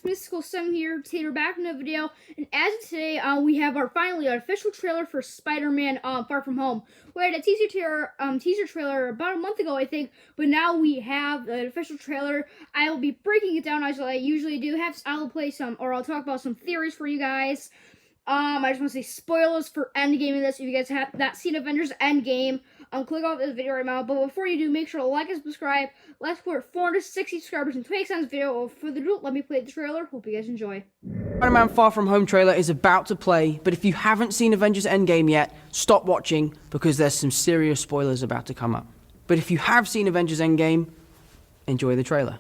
Mystical Sim here. Today we're back in the video, and as of today, we have our finally official trailer for Spider-Man Far From Home. We had a teaser trailer about a month ago, I think, but now we have an official trailer. I will be breaking it down as I usually do. I'll talk about some theories for you guys. I just want to say spoilers for Endgame in this. If you guys have not seen Avengers Endgame, click off this video right now. But before you do, make sure to like and subscribe. Let's put 460 subscribers in 20 seconds video. Without further ado, let me play the trailer. Hope you guys enjoy. Spider-Man Far From Home trailer is about to play, but if you haven't seen Avengers Endgame yet, stop watching because there's some serious spoilers about to come up. But if you have seen Avengers Endgame, enjoy the trailer.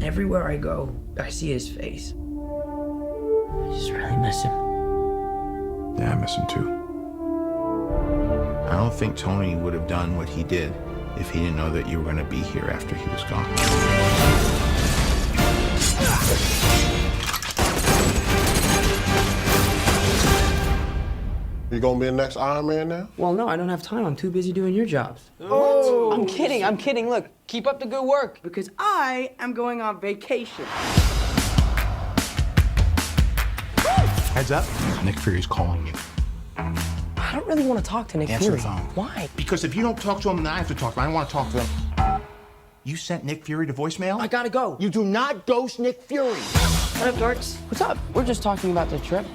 Everywhere I go, I see his face. I just really miss him. Yeah, I miss him too. I don't think Tony would have done what he did if he didn't know that you were going to be here after he was gone. You gonna be the next Iron Man now? Well, no, I don't have time. I'm too busy doing your jobs. Oh. I'm kidding. Look, keep up the good work because I am going on vacation. Heads up, Nick Fury's calling you. I don't really want to talk to Nick Answer Fury. the phone. Why? Because if you don't talk to him, then I have to talk to him. I don't want to talk to him. You sent Nick Fury to voicemail? I gotta go. You do not ghost Nick Fury. What up, dorks? What's up? We're just talking about the trip.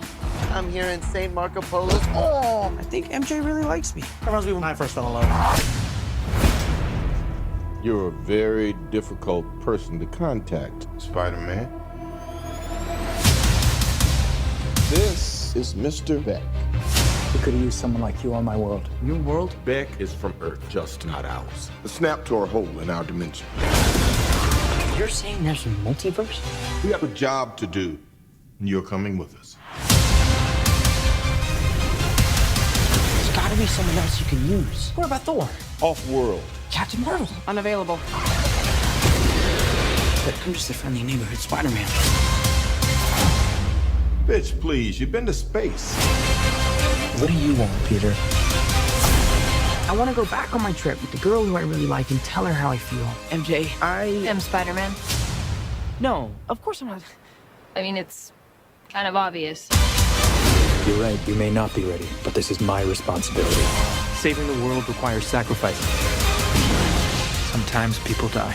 I'm here in St. Marco Polo's. Oh, I think MJ really likes me. that reminds me when I first fell in love. You're a very difficult person to contact, Spider-Man. This is Mr. Beck. We could have used someone like you on my world. Your world? Beck is from Earth, just not ours. The snap tore a hole in our dimension. You're saying there's a multiverse? We have a job to do, and you're coming with us. There's gotta be someone else you can use. What about Thor? Off-world. Captain Marvel? Unavailable. But I'm just a friendly neighborhood Spider-Man. Bitch, please, you've been to space. What do you want, Peter? I want to go back on my trip with the girl who I really like and tell her how I feel. MJ, I am Spider-Man. No, of course I'm not. I mean, it's kind of obvious. You're right, you may not be ready, but this is my responsibility. Saving the world requires sacrifice. Sometimes people die.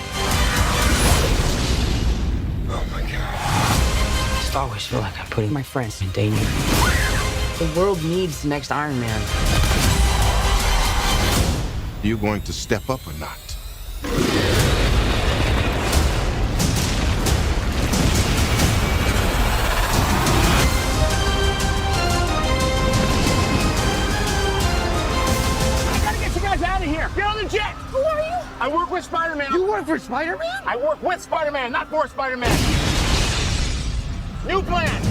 Oh my God. I just always feel like I'm putting my friends in danger. The world needs the next Iron Man. You going to step up or not? Get on the jet! Who are you? I work with Spider-Man. You work for Spider-Man? I work with Spider-Man, not for Spider-Man. New plan.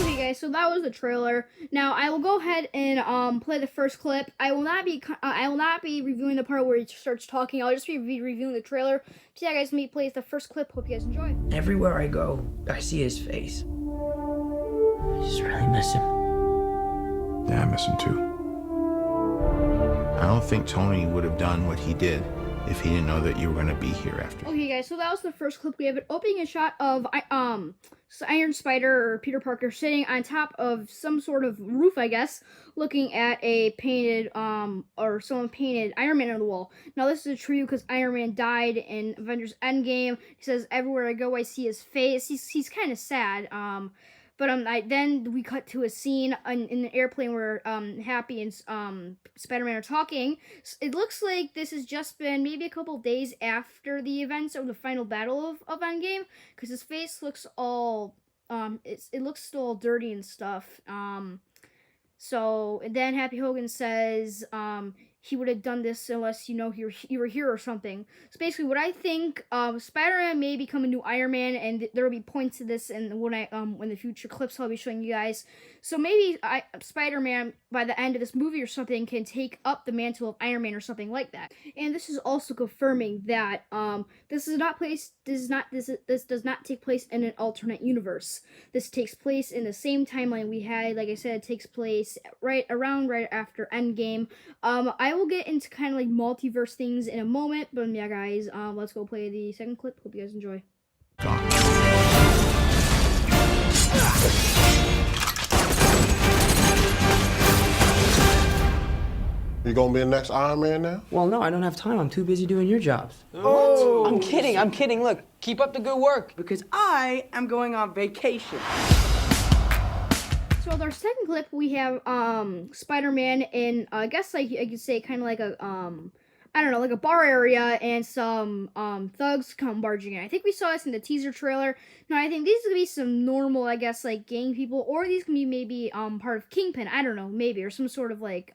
Okay, guys, so that was the trailer. Now I will go ahead and play the first clip. I will not be reviewing the part where he starts talking. I'll just be reviewing the trailer. So yeah, guys, let me play the first clip. Hope you guys enjoy. Everywhere I go, I see his face. I just really miss him. Yeah, I miss him too. I don't think Tony would have done what he did if he didn't know that you were going to be here after. Okay, guys, so that was the first clip. We have an opening shot of Iron Spider or Peter Parker sitting on top of some sort of roof, I guess, looking at a painted or someone painted Iron Man on the wall. Now this is true because Iron Man died in Avengers Endgame. He says, "Everywhere I go, I see his face." He's kind of sad. But then we cut to a scene in the airplane where Happy and Spider-Man are talking. It looks like this has just been maybe a couple days after the events of the final battle of Endgame, because his face looks all it looks still all dirty and stuff. So and then Happy Hogan says he would have done this unless, you know, you were here or something. So basically what I think, Spider-Man may become a new Iron Man, and there will be points to this in when the future clips I'll be showing you guys. So maybe Spider-Man, by the end of this movie or something, can take up the mantle of Iron Man or something like that. And this is also confirming that this does not take place in an alternate universe. This takes place in the same timeline we had. Like I said, it takes place right after Endgame. I will get into kind of like multiverse things in a moment, but yeah, guys, let's go play the second clip. Hope you guys enjoy. You gonna be the next Iron Man now? Well, no, I don't have time. I'm too busy doing your jobs. Oh. I'm kidding. Look, Keep up the good work because I am going on vacation. So with our second clip, we have Spider-Man in I guess like I could say kind of like a I don't know, like a bar area, and some thugs come barging in. I think we saw this in the teaser trailer. No, I think these are gonna be some normal, I guess, like gang people, or these can be maybe part of Kingpin. I don't know, maybe, or some sort of like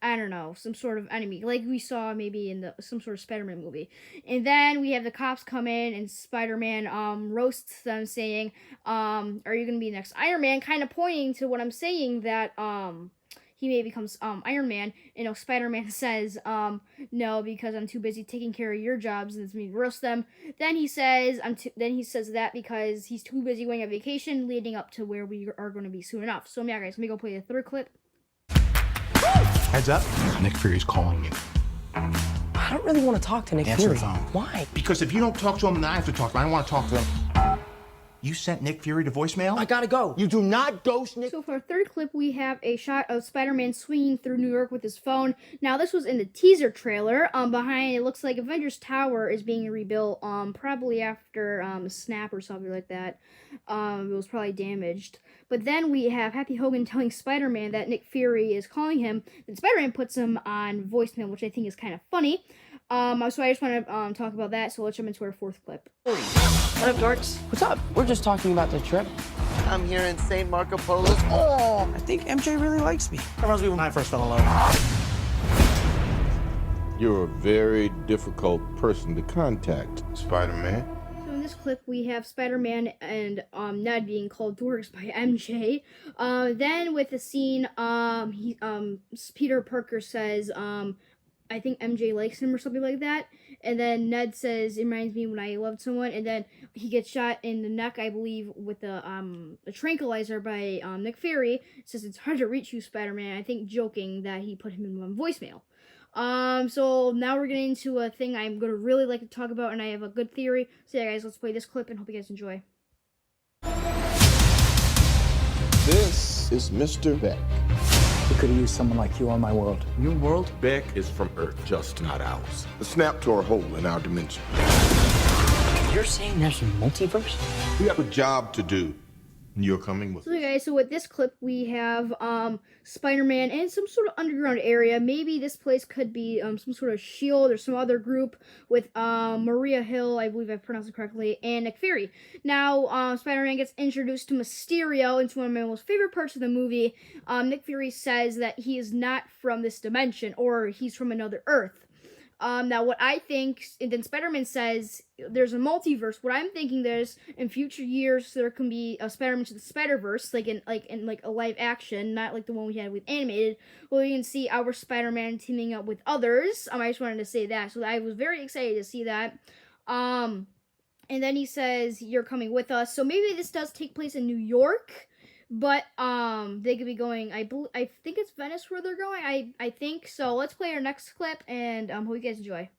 I don't know, some sort of enemy, like we saw maybe in some sort of Spider-Man movie. And then we have the cops come in, and Spider-Man roasts them, saying, "Are you gonna be the next Iron Man?" Kind of pointing to what I'm saying, that he may becomes Iron Man. You know, Spider-Man says, "No, because I'm too busy taking care of your jobs," and it's me to roast them. Then he says, Then he says that because he's too busy going on vacation, leading up to where we are going to be soon enough. So yeah, guys, let me go play the third clip. Heads up. Nick Fury's calling you. I don't really want to talk to Nick Answer Fury. the phone. Why? Because if you don't talk to him, then I have to talk to him. I don't want to talk to him. You sent Nick Fury to voicemail? I gotta go. You do not ghost Nick. So for our third clip, we have a shot of Spider-Man swinging through New York with his phone. Now, this was in the teaser trailer. Behind it looks like Avengers Tower is being rebuilt, probably after a snap or something like that. It was probably damaged. But then we have Happy Hogan telling Spider-Man that Nick Fury is calling him. Then Spider-Man puts him on voicemail, which I think is kind of funny. So I just want to talk about that. So let's jump into our fourth clip. What up, dorks? What's up? We're just talking about the trip. I'm here in St. Marco Polo's. Oh, I think MJ really likes me. that reminds me when I first fell in love. You're a very difficult person to contact, Spider-Man. So in this clip, we have Spider-Man and Ned being called dorks by MJ. Then with the scene, Peter Parker says, I think MJ likes him or something like that. And then Ned says, "It reminds me when I loved someone." And then he gets shot in the neck, I believe, with a tranquilizer by Nick Fury. It says, "It's hard to reach you, Spider-Man." I think joking that he put him in one voicemail. So now we're getting into a thing I'm going to really like to talk about, and I have a good theory. So yeah, guys, let's play this clip and hope you guys enjoy. This is Mr. Beck. We could have used someone like you on my world. Your world? Beck is from Earth, just not ours. The snap tore a hole in our dimension. You're saying there's a multiverse? We have a job to do. And you're coming with So us. guys, so with this clip we have Spider-Man in some sort of underground area. Maybe this place could be some sort of SHIELD or some other group with Maria Hill, I believe I pronounced it correctly, and Nick Fury. Now Spider-Man gets introduced to Mysterio. It's one of my most favorite parts of the movie. Nick Fury says that he is not from this dimension, or he's from another Earth. Now what I think, and then Spider-Man says there's a multiverse. What I'm thinking is in future years there can be a Spider-Man to the Spider-Verse, like in a live action, not like the one we had with animated, where you can see our Spider-Man teaming up with others. I just wanted to say that. So I was very excited to see that. And then he says you're coming with us. So maybe this does take place in New York. But they could be going, I think it's Venice where they're going. I think so. Let's play our next clip and hope you guys enjoy.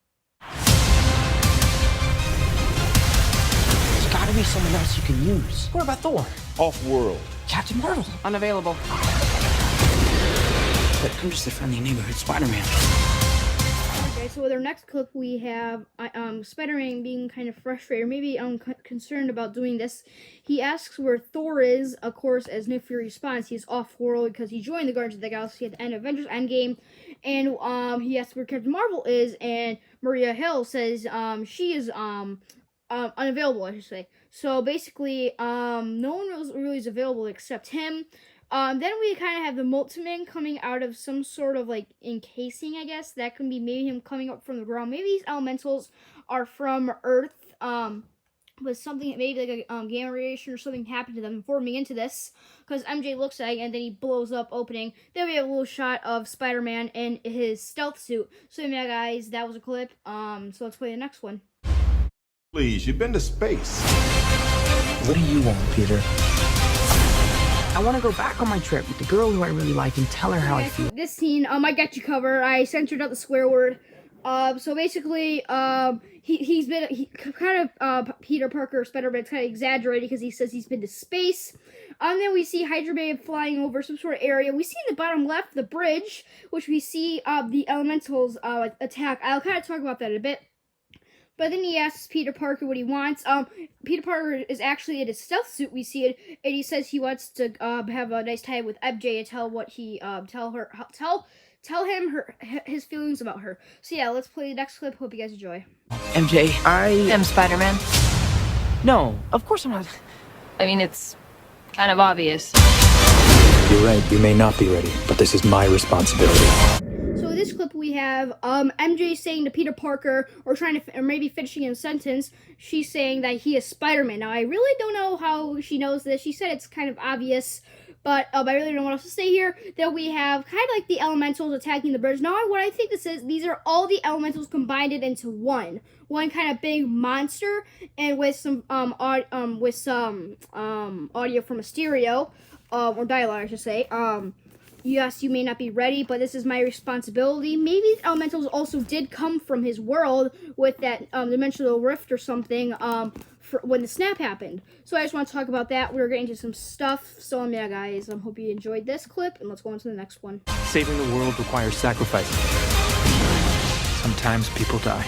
There's gotta be someone else you can use. What about Thor? Off-world. Captain Marvel? Unavailable. But I'm just a friendly neighborhood Spider-Man. Okay, so with our next clip, we have Spider-Man being kind of frustrated, maybe concerned about doing this. He asks where Thor is. Of course, as Nick Fury responds, he's off-world because he joined the Guardians of the Galaxy at the end of Avengers Endgame. And he asks where Captain Marvel is, and Maria Hill says she is unavailable, I should say. So basically, no one really is available except him. Then we kind of have the Multiman coming out of some sort of like encasing, I guess. That can be maybe him coming up from the ground. Maybe these elementals are from Earth, with something, maybe like a gamma radiation or something happened to them forming into this. Because MJ looks at it and then he blows up, opening. Then we have a little shot of Spider-Man in his stealth suit. So yeah, guys, that was a clip. So let's play the next one. Please, you've been to space. What do you want, Peter? I want to go back on my trip with the girl who I really like and tell her how I Okay, feel. this scene, I got you covered. I censored out the swear word. So basically, Peter Parker, Spider-Man's kind of exaggerated because he says he's been to space. Then we see Hydra Babe flying over some sort of area. We see in the bottom left the bridge, which we see the elementals attack. I'll kind of talk about that in a bit. But then he asks Peter Parker what he wants. Peter Parker is actually in his stealth suit. We see it, and he says he wants to have a nice time with MJ and tell what he tell him his feelings about her. So yeah, let's play the next clip. Hope you guys enjoy. MJ, I am Spider-Man. No, of course I'm not. I mean, it's kind of obvious. You're right, you may not be ready, but this is my responsibility. So in this clip we have MJ saying to Peter Parker, or maybe finishing a sentence, she's saying that he is Spider-Man. Now I really don't know how she knows this. She said it's kind of obvious, but I really don't know what else to say here. Then we have kind of like the elementals attacking the bridge. Now what I think this is, these are all the elementals combined into one kind of big monster, and with some audio from a stereo, or dialogue I should say. Yes, you may not be ready, but this is my responsibility. Maybe the elementals also did come from his world with that dimensional rift or something when the snap happened. So I just want to talk about that. We're getting into some stuff. So yeah, guys, I hope you enjoyed this clip, and let's go on to the next one. Saving the world requires sacrifice. Sometimes people die.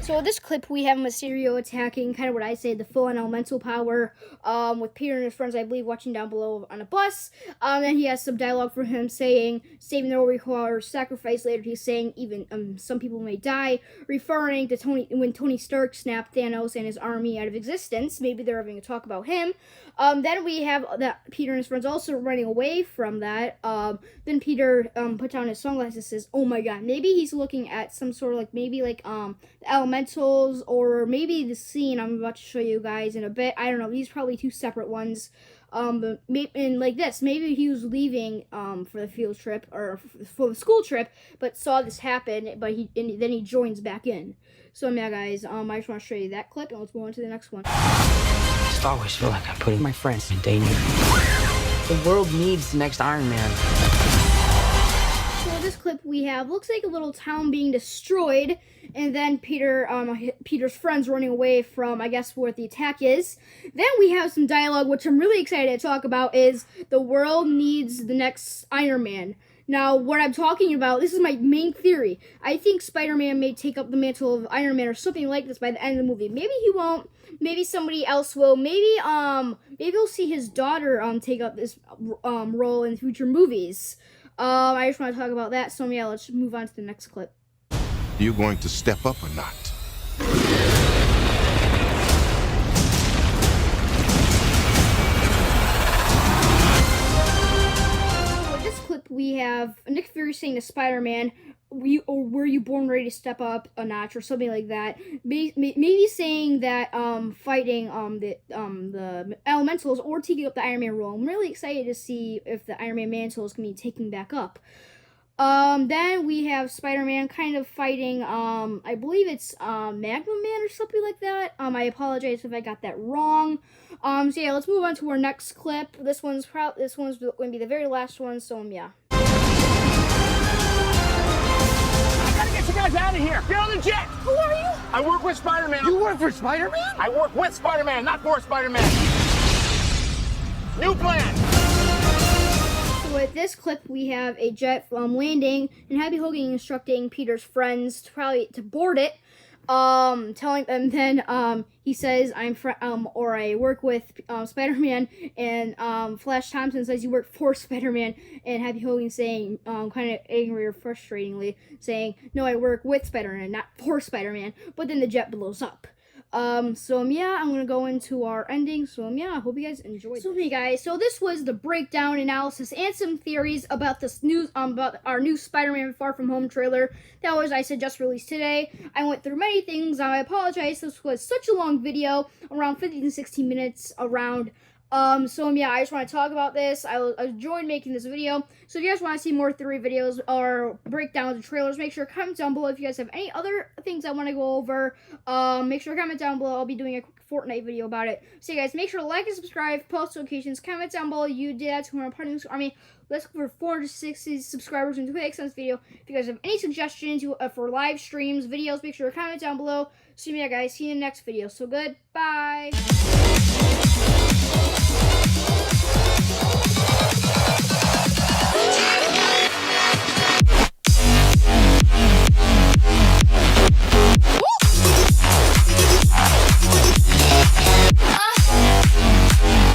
So in this clip, we have Mysterio attacking, kind of what I say, the full-on elemental power, with Peter and his friends, I believe, watching down below on a bus. Then he has some dialogue from him saying, saving the world requires sacrifice. Later he's saying, even some people may die, referring to when Tony Stark snapped Thanos and his army out of existence. Maybe they're having a talk about him. Then we have that Peter and his friends also running away from that. Then Peter puts down his sunglasses and says, oh my god, maybe he's looking at some sort of the elementals, or maybe the scene I'm about to show you guys in a bit. I don't know. These are probably two separate ones. But like this, maybe he was leaving for the field trip or for the school trip, but saw this happen. But then he joins back in. So yeah, guys, I just want to show you that clip, and let's go on to the next one. I just always feel like I'm putting my friends in danger. The world needs the next Iron Man. So in this clip we have, looks like a little town being destroyed, and then Peter's friends running away from, I guess, where the attack is. Then we have some dialogue, which I'm really excited to talk about, is the world needs the next Iron Man. Now, what I'm talking about, this is my main theory. I think Spider-Man may take up the mantle of Iron Man or something like this by the end of the movie. Maybe he won't. Maybe somebody else will. Maybe we'll see his daughter take up this role in future movies. I just want to talk about that. So yeah, let's move on to the next clip. You going to step up or not? We have Nick Fury saying to Spider-Man, were you born ready to step up a notch, or something like that. Maybe saying that fighting the elementals or taking up the Iron Man role. I'm really excited to see if the Iron Man mantle is going to be taken back up. Then we have Spider-Man kind of fighting, I believe it's Magnum Man or something like that. I apologize if I got that wrong. So yeah, let's move on to our next clip. This one's going to be the very last one. So yeah. I gotta get you guys out of here. Get on the jet. Who are you? I work with Spider-Man. You work for Spider-Man? I work with Spider-Man, not for Spider-Man. New plan. So with this clip, we have a jet landing, and Happy Hogan instructing Peter's friends to board it. Telling them, then he says, I work with Spider-Man, and Flash Thompson says you work for Spider-Man, and Happy Hogan saying, kind of angry or frustratingly, saying, no, I work with Spider-Man, not for Spider-Man. But then the jet blows up. So yeah, I'm gonna go into our ending. So yeah, I hope you guys enjoyed. So hey guys, so this was the breakdown, analysis, and some theories about this news, about our new Spider-Man Far From Home trailer that was, I said, just released today. I went through many things. I apologize. This was such a long video, around 15 to 16 minutes around. So yeah, I just want to talk about this. I enjoyed making this video. So if you guys want to see more theory videos or breakdowns of trailers, make sure to comment down below. If you guys have any other things I want to go over, make sure to comment down below. I'll be doing a quick Fortnite video about it. So you guys, make sure to like and subscribe, post notifications, comment down below. You did that to my part of this army. Let's go for 460 subscribers in 2 weeks on this video. If you guys have any suggestions for live streams, videos, make sure to comment down below. So yeah, guys, see you in the next video. So goodbye.